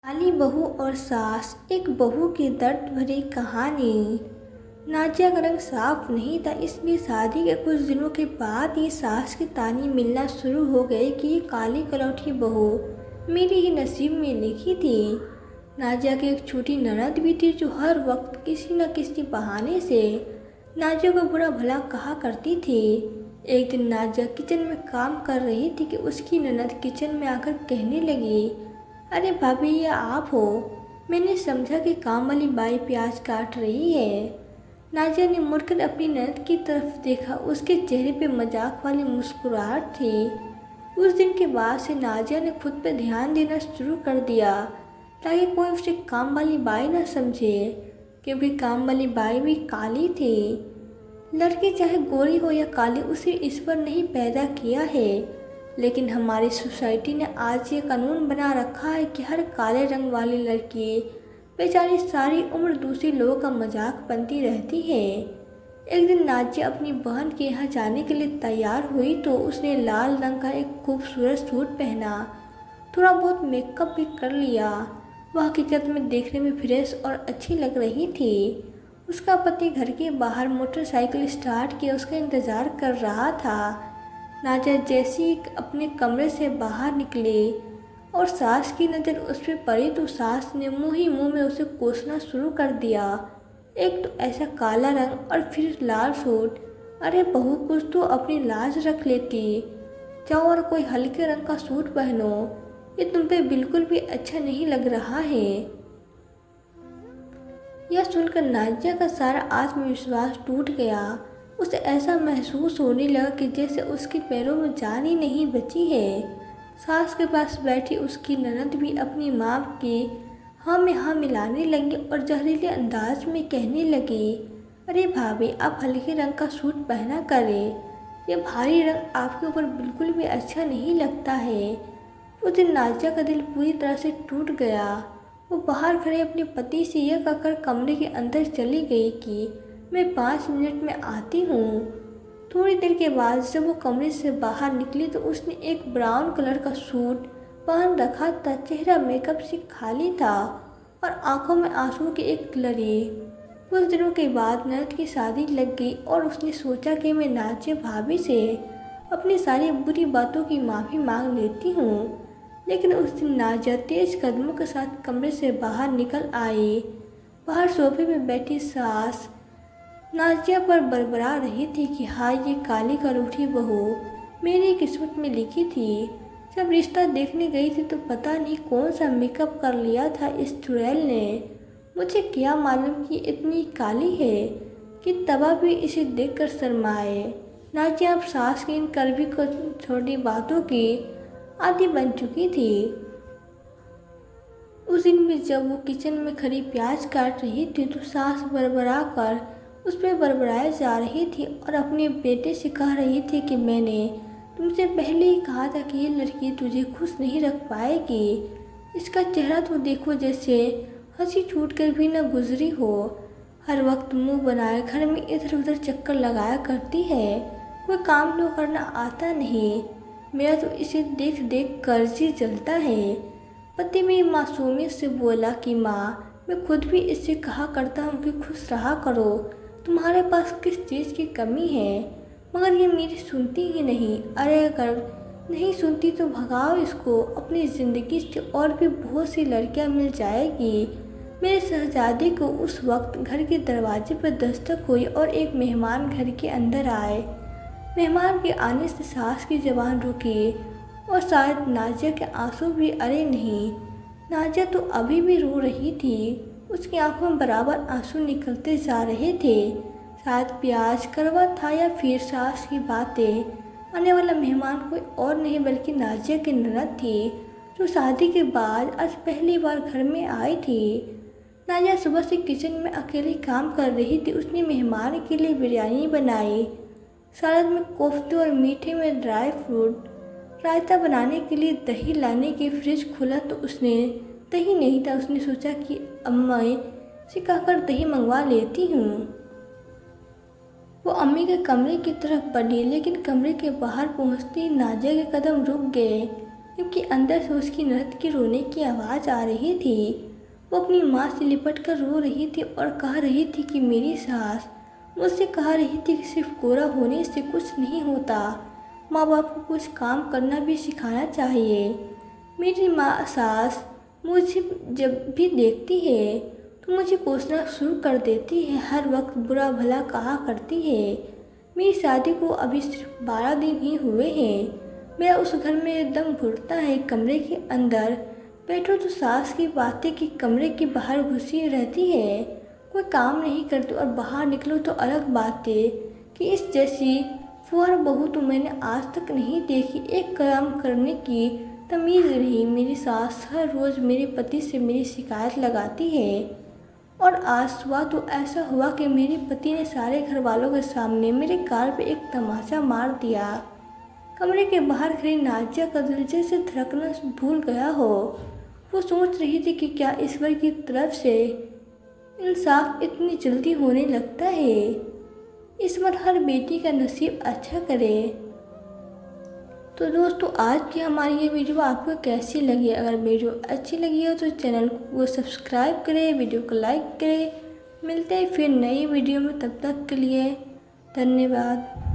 काली बहू और सास, एक बहू की दर्द भरी कहानी। नाजिया का रंग साफ नहीं था, इसलिए शादी के कुछ दिनों के बाद ही सास की ताने मिलना शुरू हो गए कि ये काली कलौठी बहू मेरी ही नसीब में लिखी थी। नाजिया की एक छोटी ननद भी थी जो हर वक्त किसी न किसी बहाने से नाजिया को बुरा भला कहा करती थी। एक दिन नाजिया किचन में काम कर रही थी कि उसकी ननद किचन में आकर कहने लगी, अरे भाभी, ये आप हो? मैंने समझा कि काम वाली बाई प्याज काट रही है। नाजिया ने मुड़कर अपनी ननद की तरफ देखा। उसके चेहरे पे मजाक वाली मुस्कुराहट थी। उस दिन के बाद से नाजिया ने खुद पे ध्यान देना शुरू कर दिया ताकि कोई उसे काम वाली बाई ना समझे, क्योंकि काम वाली बाई भी काली थी। लड़की चाहे गोरी हो या काली, उसे ईश्वर ने ही पैदा किया है, लेकिन हमारी सोसाइटी ने आज ये कानून बना रखा है कि हर काले रंग वाली लड़की बेचारी सारी उम्र दूसरे लोगों का मजाक बनती रहती है। एक दिन नाजिया अपनी बहन के यहाँ जाने के लिए तैयार हुई तो उसने लाल रंग का एक खूबसूरत सूट पहना, थोड़ा बहुत मेकअप भी कर लिया। वह हकीकत में देखने में फ्रेश और अच्छी लग रही थी। उसका पति घर के बाहर मोटरसाइकिल स्टार्ट किए उसका इंतज़ार कर रहा था। नाजिया जैसे ही अपने कमरे से बाहर निकली और सास की नज़र उस पर पड़ी तो सास ने मुंह ही मुंह में उसे कोसना शुरू कर दिया। एक तो ऐसा काला रंग और फिर लाल सूट, अरे बहू कुछ तो अपनी लाज रख लेती। जाओ और कोई हल्के रंग का सूट पहनो, ये तुम पे बिल्कुल भी अच्छा नहीं लग रहा है। यह सुनकर नाजिया का सारा आत्मविश्वास टूट गया। उसे ऐसा महसूस होने लगा कि जैसे उसके पैरों में जान ही नहीं बची है। सास के पास बैठी उसकी ननद भी अपनी माँ के हाँ में हाँ मिलाने लगी और जहरीले अंदाज में कहने लगी, अरे भाभी, आप हल्के रंग का सूट पहना करें, ये भारी रंग आपके ऊपर बिल्कुल भी अच्छा नहीं लगता है। उस दिन नाजिया का दिल पूरी तरह से टूट गया। वो बाहर खड़े अपने पति से यह कहकर कमरे के अंदर चली गई कि मैं 5 मिनट में आती हूँ। थोड़ी देर के बाद जब वो कमरे से बाहर निकली तो उसने एक ब्राउन कलर का सूट पहन रखा था। चेहरा मेकअप से खाली था और आंखों में आंसू की एक लड़ी। कुछ दिनों के बाद ननद की शादी लग गई और उसने सोचा कि मैं नाजिया भाभी से अपनी सारी बुरी बातों की माफ़ी मांग लेती हूँ। लेकिन उस दिन नाजिया तेज कदमों के साथ कमरे से बाहर निकल आई। बाहर सोफे में बैठी सास नाजिया पर बड़बड़ा रही थी कि हाँ, ये काली कलौठी बहू मेरी किस्मत में लिखी थी। जब रिश्ता देखने गई थी तो पता नहीं कौन सा मेकअप कर लिया था इस चुड़ैल ने। मुझे क्या मालूम कि इतनी काली है कि तबा भी इसे देखकर शर्माए। नाजिया अब सास की इन कड़वी को छोटी बातों की आदी बन चुकी थी। उस दिन भी जब वो किचन में खड़ी प्याज काट रही थी तो सास बड़बड़ा कर उस पर बड़बड़ाए जा रही थी और अपने बेटे से कह रही थी कि मैंने तुमसे पहले ही कहा था कि ये लड़की तुझे खुश नहीं रख पाएगी। इसका चेहरा तो देखो, जैसे हंसी छूट कर भी न गुजरी हो। हर वक्त मुंह बनाए घर में इधर उधर चक्कर लगाया करती है, कोई काम तो करना आता नहीं। मेरा तो इसे देख देख कर जी जलता है। पति मेरी मासूमियत से बोला कि माँ, मैं खुद भी इससे कहा करता हूँ कि खुश रहा करो, तुम्हारे पास किस चीज़ की कमी है, मगर ये मेरी सुनती ही नहीं। अरे अगर नहीं सुनती तो भगाओ इसको, अपनी ज़िंदगी से और भी बहुत सी लड़कियाँ मिल जाएगी। मेरे शहजादे को उस वक्त घर के दरवाजे पर दस्तक हुई और एक मेहमान घर के अंदर आए। मेहमान के आने से सास की ज़बान रुकी और शायद नाजिया के आंसू भी। अरे नहीं, नाजिया तो अभी भी रो रही थी। उसकी आंखों में बराबर आंसू निकलते जा रहे थे। शायद प्याज कड़वा था या फिर सास की बातें। आने वाला मेहमान कोई और नहीं बल्कि नाजिया की ननद थी, जो शादी के बाद आज पहली बार घर में आई थी। नाजिया सुबह से किचन में अकेले काम कर रही थी। उसने मेहमान के लिए बिरयानी बनाई, सलाद में कोफ्ते और मीठे में ड्राई फ्रूट। रायता बनाने के लिए दही लाने के फ्रिज खोला तो उसने दही नहीं था। उसने सोचा कि अम्मा से कहकर दही मंगवा लेती हूँ। वो अम्मी के कमरे की तरफ बढ़ी, लेकिन कमरे के बाहर पहुँचते ही नाजिया के कदम रुक गए। क्योंकि अंदर से उसकी ननद की रोने की आवाज़ आ रही थी। वो अपनी माँ से लिपट कर रो रही थी और कह रही थी कि मेरी सास मुझसे कह रही थी कि सिर्फ गोरा होने से कुछ नहीं होता, माँ बाप को कुछ काम करना भी सिखाना चाहिए। मेरी माँ सास मुझे जब भी देखती है तो मुझे कोसना शुरू कर देती है, हर वक्त बुरा भला कहा करती है। मेरी शादी को अभी सिर्फ 12 दिन ही हुए हैं। मेरा उस घर में दम घुटता है। कमरे के अंदर बैठो तो सास की बातें कि कमरे के बाहर घुसी रहती है, कोई काम नहीं करती, और बाहर निकलो तो अलग बातें कि इस जैसी फुहर बहू तो मैंने आज तक नहीं देखी। एक काम करने की तमीज़ नहीं। मेरी सास हर रोज़ मेरे पति से मेरी शिकायत लगाती है, और आज सुबह तो ऐसा हुआ कि मेरे पति ने सारे घर वालों के सामने मेरे गाल पे एक तमाचा मार दिया। कमरे के बाहर खड़ी नाजिया का दिल जैसे धड़कना भूल गया हो। वो सोच रही थी कि क्या ईश्वर की तरफ से इंसाफ इतनी जल्दी होने लगता है। ईश्वर हर बेटी का नसीब अच्छा करे। तो दोस्तों, आज की हमारी ये वीडियो आपको कैसी लगी? अगर वीडियो अच्छी लगी हो तो चैनल को सब्सक्राइब करें, वीडियो को लाइक करें। मिलते हैं फिर नई वीडियो में, तब तक के लिए धन्यवाद।